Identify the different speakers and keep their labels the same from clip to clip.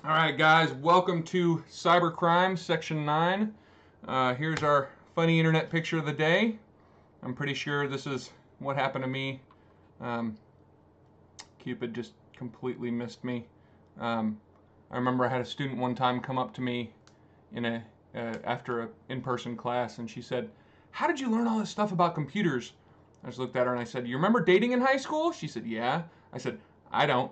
Speaker 1: All right, guys, welcome to Cybercrime, Section 9. Here's our funny internet picture of the day. I'm pretty sure this is what happened to me. Um, Cupid just completely missed me. Um, I remember I had a student one time come up to me after an in-person class, and she said, "How did you learn all this stuff about computers?" I just looked at her and I said, "You remember dating in high school?" She said, "Yeah." I said, "I don't."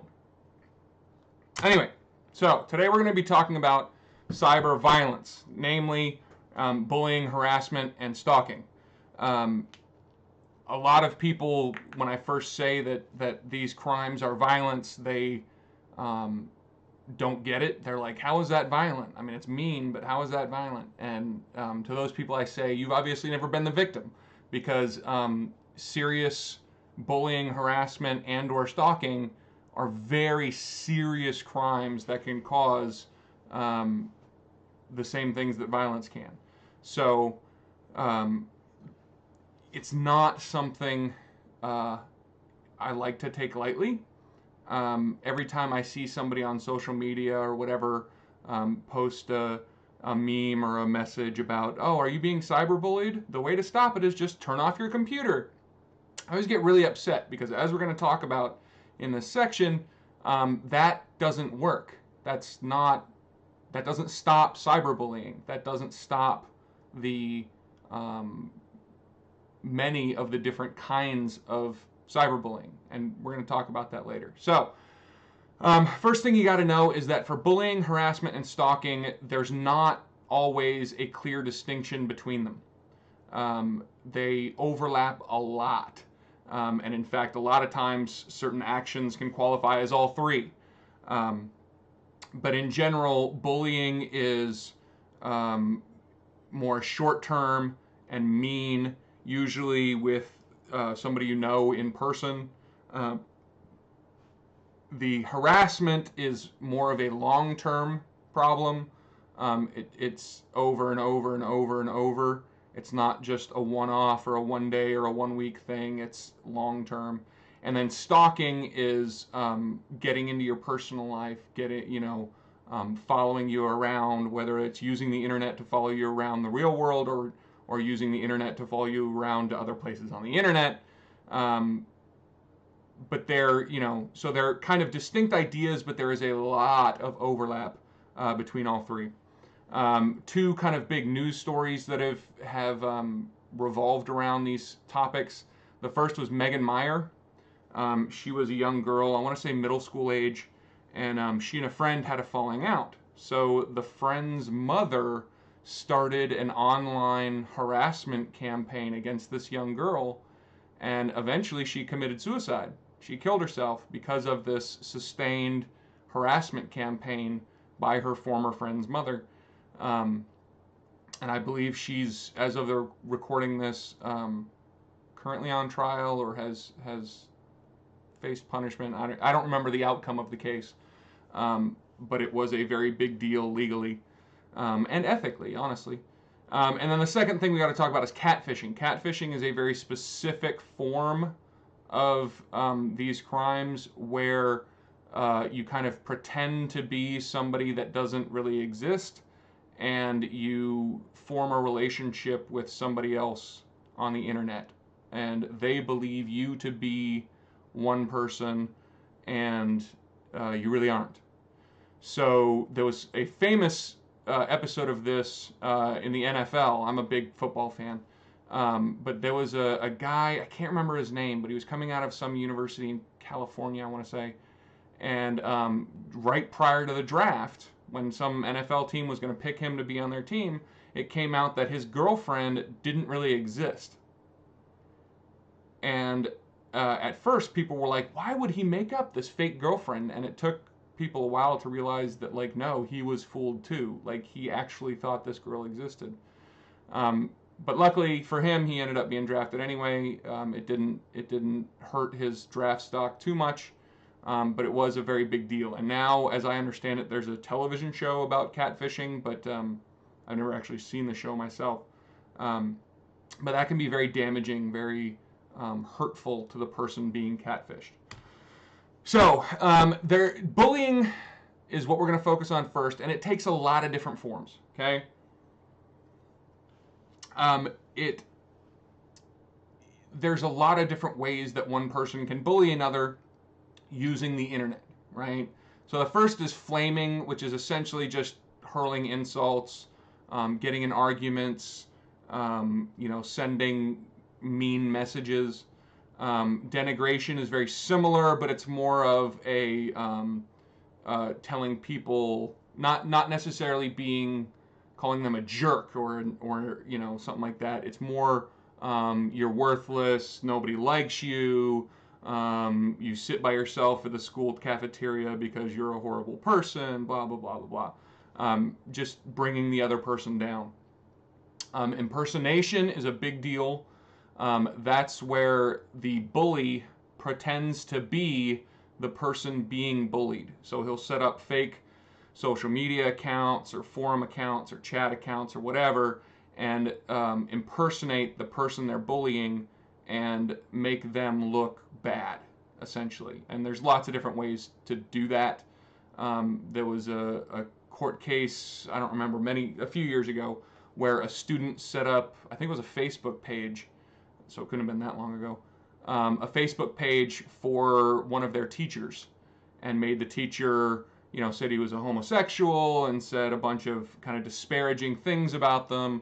Speaker 1: Anyway, so today we're going to be talking about cyber violence, namely bullying, harassment, and stalking. Um, a lot of people, when I first say that these crimes are violence, they um, don't get it. They're like, "How is that violent? I mean, it's mean, but how is that violent?" And to those people, I say, "You've obviously never been the victim, because serious bullying, harassment, and/or stalking are very serious crimes that can cause um, the same things that violence can." So um, it's not something uh, I like to take lightly. Every time I see somebody on social media or whatever post a meme or a message about, "Oh, are you being cyberbullied? The way to stop it is just turn off your computer." I always get really upset because, as we're going to talk about in this section, that doesn't work. That doesn't stop cyberbullying. That doesn't stop the um, many of the different kinds of cyberbullying, and we're going to talk about that later. So, first thing you got to know is that for bullying, harassment, and stalking, there's not always a clear distinction between them. They overlap a lot. And in fact, a lot of times certain actions can qualify as all three. Um, but in general, bullying is um, more short term and mean, usually with somebody you know in person. Uh, the harassment is more of a long term problem. It's over and over and over and over. It's not just a one off or a 1 day or a 1 week thing, it's long term. And then stalking is getting into your personal life, following you around, whether it's using the internet to follow you around the real world, or using the internet to follow you around to other places on the internet. Um, but so they're kind of distinct ideas, but there is a lot of overlap between all three. Two kind of big news stories that have revolved around these topics. The first was Megan Meyer. She was a young girl, I want to say middle school age, and she and a friend had a falling out. So the friend's mother started an online harassment campaign against this young girl, and eventually she committed suicide. She killed herself because of this sustained harassment campaign by her former friend's mother. Um, and I believe she's, as of the recording this, currently on trial or has faced punishment. I don't remember the outcome of the case, but it was a very big deal legally and ethically, honestly. And then the second thing we got to talk about is catfishing. Catfishing is a very specific form of these crimes where you kind of pretend to be somebody that doesn't really exist, and you form a relationship with somebody else on the internet, and they believe you to be one person, and you really aren't. So there was a famous episode of this in the NFL. I'm a big football fan. But there was a guy, I can't remember his name, but he was coming out of some university in California, I want to say. And right prior to the draft, when some NFL team was going to pick him to be on their team, it came out that his girlfriend didn't really exist. And at first, people were like, "Why would he make up this fake girlfriend?" And it took people a while to realize that, like, no, he was fooled too. Like, he actually thought this girl existed. Um, but luckily for him, he ended up being drafted anyway. It didn't hurt his draft stock too much, but it was a very big deal. And now, as I understand it, there's a television show about catfishing, but I've never actually seen the show myself. Um, but that can be very damaging, very hurtful to the person being catfished. So, bullying is what we're going to focus on first, and it takes a lot of different forms, okay? There's a lot of different ways that one person can bully another using the internet, right? So the first is flaming, which is essentially just hurling insults, getting in arguments, sending mean messages. Denigration is very similar, but it's more of a telling people, not necessarily calling them a jerk or something like that. It's more you're worthless, nobody likes you, you sit by yourself at the school cafeteria because you're a horrible person, blah blah blah blah blah. Just bringing the other person down. Impersonation is a big deal. That's where the bully pretends to be the person being bullied. So he'll set up fake social media accounts or forum accounts or chat accounts or whatever, and impersonate the person they're bullying and make them look bad, essentially. And there's lots of different ways to do that. There was a court case, I don't remember, a few years ago, where a student set up, I think it was a Facebook page, so it couldn't have been that long ago, a Facebook page for one of their teachers, and made the teacher, said he was a homosexual and said a bunch of kind of disparaging things about them.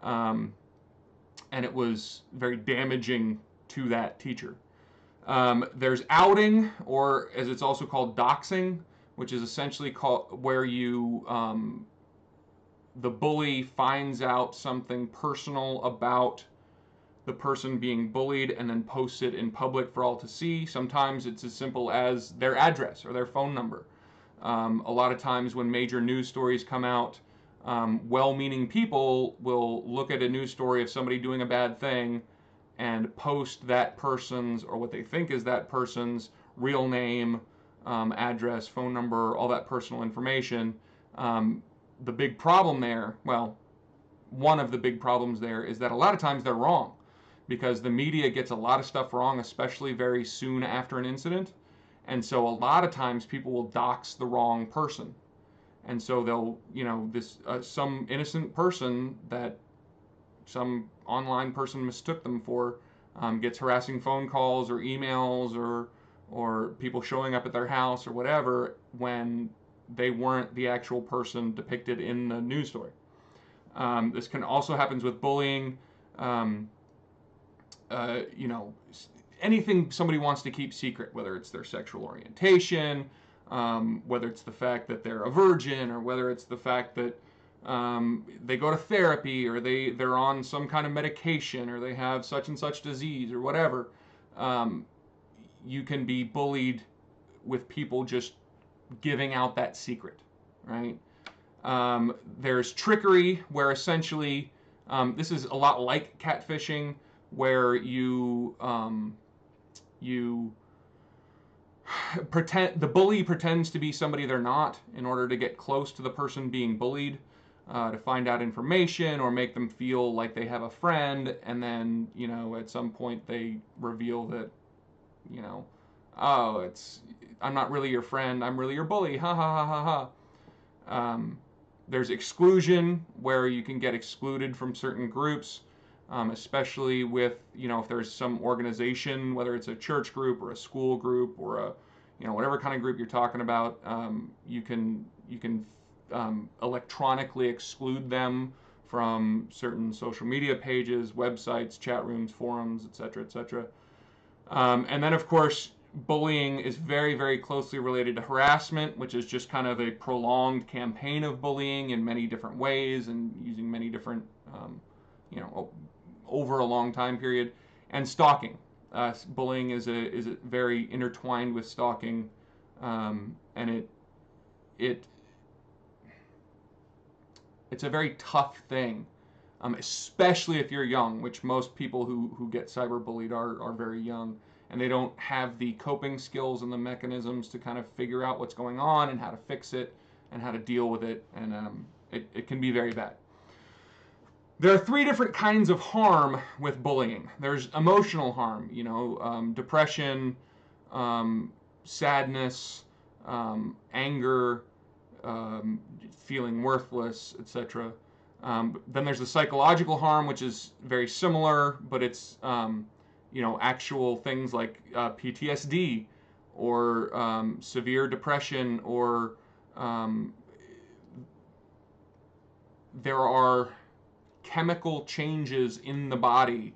Speaker 1: And it was very damaging to that teacher. There's outing, or as it's also called, doxing, which is essentially where the bully finds out something personal about the person being bullied and then posts it in public for all to see. Sometimes it's as simple as their address or their phone number. A lot of times when major news stories come out, well-meaning people will look at a news story of somebody doing a bad thing and post that person's, or what they think is that person's, real name, address, phone number, all that personal information. The big problem there, one of the big problems there, is that a lot of times they're wrong, because the media gets a lot of stuff wrong, especially very soon after an incident. And so a lot of times people will dox the wrong person. And so they'll, some innocent person that some online person mistook them for gets harassing phone calls or emails or people showing up at their house or whatever, when they weren't the actual person depicted in the news story. This can also happen with bullying. Anything somebody wants to keep secret, whether it's their sexual orientation, whether it's the fact that they're a virgin, or whether it's the fact that they go to therapy, or they're on some kind of medication, or they have such and such disease, or whatever. You can be bullied with people just giving out that secret, right? There's trickery, where essentially this is a lot like catfishing, where you pretend, the bully pretends to be somebody they're not in order to get close to the person being bullied, to find out information or make them feel like they have a friend, and then at some point they reveal that I'm not really your friend, I'm really your bully, ha ha ha ha ha. There's exclusion, where you can get excluded from certain groups, especially with, if there's some organization, whether it's a church group or a school group or a, whatever kind of group you're talking about, you can electronically exclude them from certain social media pages, websites, chat rooms, forums, etc., etc. And then, of course, bullying is very, very closely related to harassment, which is just kind of a prolonged campaign of bullying in many different ways and using many different, over a long time period. And stalking. Bullying is very intertwined with stalking, and it's a very tough thing, especially if you're young, which most people who get cyberbullied are very young, and they don't have the coping skills and the mechanisms to kind of figure out what's going on and how to fix it and how to deal with it, and it can be very bad. There are three different kinds of harm with bullying. There's emotional harm, depression, sadness, anger, feeling worthless, etc. Then there's the psychological harm, which is very similar, but it's actual things like PTSD or severe depression, or there are chemical changes in the body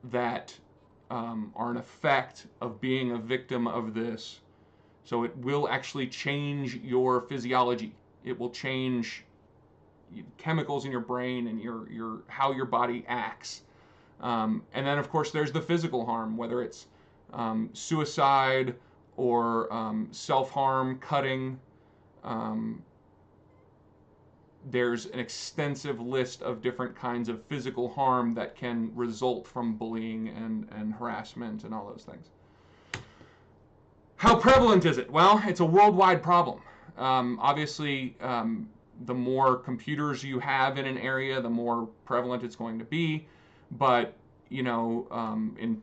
Speaker 1: that are an effect of being a victim of this. So it will actually change your physiology. It will change chemicals in your brain and your how your body acts. And then, of course, there's the physical harm, whether it's suicide or self-harm, cutting. There's an extensive list of different kinds of physical harm that can result from bullying and harassment and all those things. How prevalent is it? Well, it's a worldwide problem. Obviously, the more computers you have in an area, the more prevalent it's going to be. But, in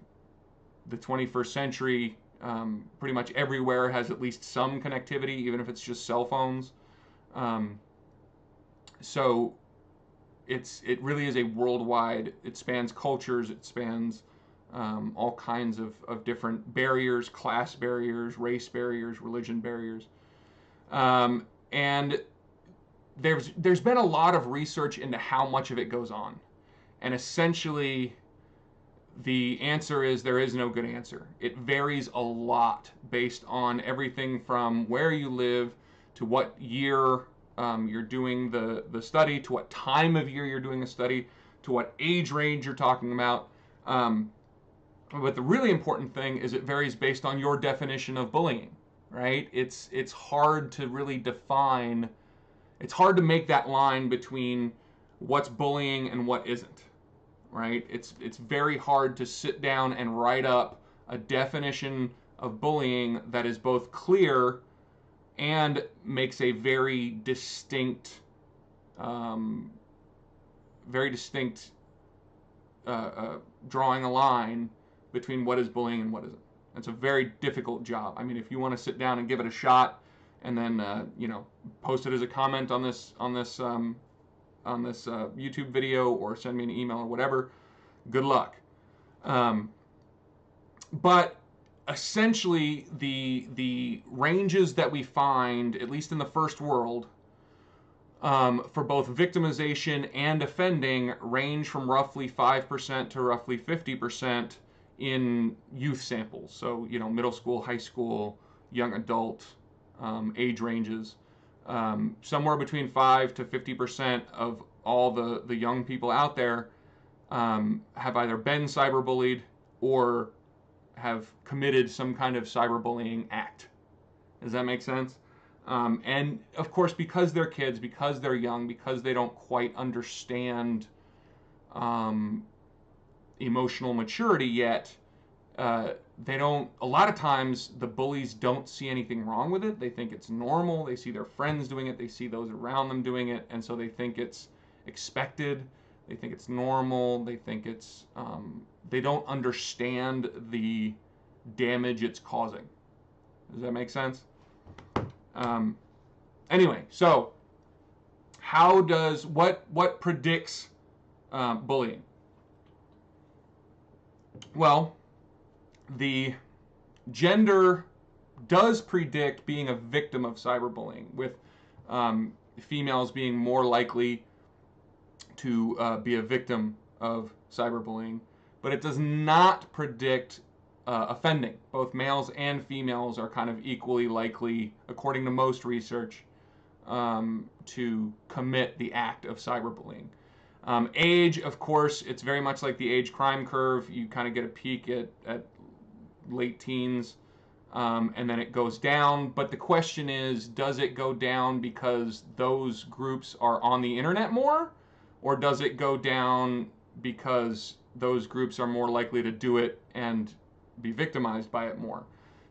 Speaker 1: the 21st century, pretty much everywhere has at least some connectivity, even if it's just cell phones. So it really is a worldwide, it spans cultures, it spans all kinds of different barriers, class barriers, race barriers, religion barriers. And there's been a lot of research into how much of it goes on. And essentially, the answer is there is no good answer. It varies a lot based on everything from where you live to what year you're doing the study, to what time of year you're doing the study, to what age range you're talking about. But the really important thing is it varies based on your definition of bullying, right? It's hard to really define, it's hard to make that line between what's bullying and what isn't, right? It's very hard to sit down and write up a definition of bullying that is both clear and makes a very distinct drawing a line between what is bullying and what isn't. It's a very difficult job. I mean, if you want to sit down and give it a shot, and then post it as a comment on this YouTube video, or send me an email or whatever, good luck. But essentially, the ranges that we find, at least in the first world, for both victimization and offending, range from roughly 5% to roughly 50% in youth samples. So, middle school, high school, young adult age ranges. Somewhere between 5 to 50% of all the young people out there have either been cyberbullied or have committed some kind of cyberbullying act. Does that make sense? And of course, because they're kids, because they're young, because they don't quite understand emotional maturity yet, they don't, a lot of times the bullies don't see anything wrong with it. They think it's normal. They see their friends doing it. They see those around them doing it. And so they think it's expected. They think it's normal. They think it's, they don't understand the damage it's causing. Does that make sense? Anyway, so how does, what predicts bullying? Well, the gender does predict being a victim of cyberbullying, with females being more likely to be a victim of cyberbullying, but it does not predict offending. Both males and females are kind of equally likely, according to most research, to commit the act of cyberbullying. Age, of course, it's very much like the age crime curve. You kind of get a peak at late teens, and then it goes down. But the question is, does it go down because those groups are on the internet more? Or does it go down because those groups are more likely to do it and be victimized by it more?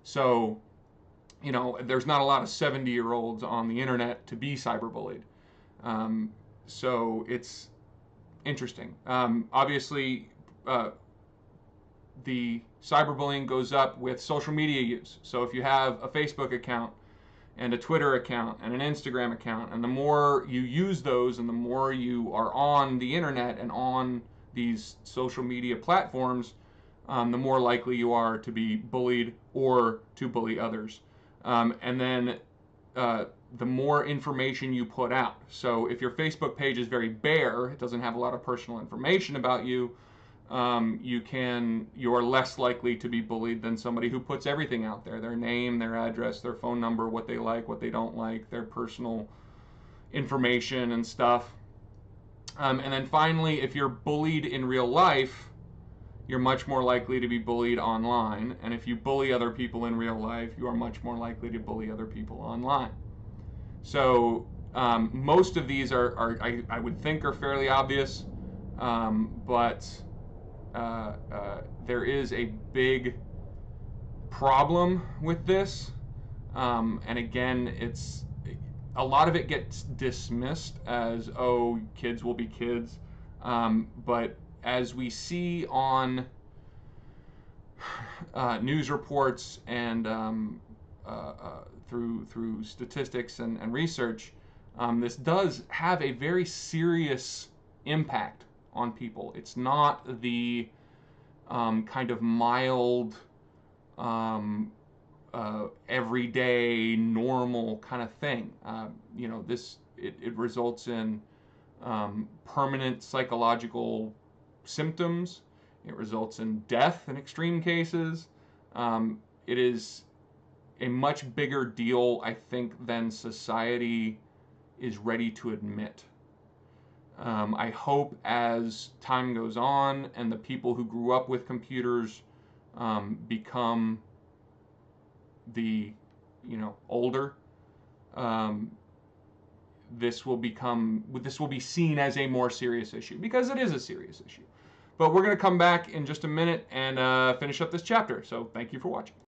Speaker 1: So, there's not a lot of 70-year-olds on the internet to be cyberbullied. So it's interesting. Obviously, the cyberbullying goes up with social media use. So if you have a Facebook account, and a Twitter account and an Instagram account. And the more you use those and the more you are on the internet and on these social media platforms, the more likely you are to be bullied or to bully others. And then the more information you put out. So if your Facebook page is very bare, it doesn't have a lot of personal information about you, you are less likely to be bullied than somebody who puts everything out there: their name, their address, their phone number, what they like, what they don't like, their personal information and stuff. And then finally, if you're bullied in real life, you're much more likely to be bullied online. And if you bully other people in real life, you are much more likely to bully other people online. So most of these I would think are fairly obvious, but there is a big problem with this. And again, it's a lot of it gets dismissed as, oh, kids will be kids. But as we see on news reports and through statistics and research, this does have a very serious impact on people. It's not the kind of mild, everyday, normal kind of thing. It results in permanent psychological symptoms. It results in death in extreme cases. It is a much bigger deal, I think, than society is ready to admit. I hope as time goes on and the people who grew up with computers become older, this will be seen as a more serious issue, because it is a serious issue. But we're going to come back in just a minute and finish up this chapter. So thank you for watching.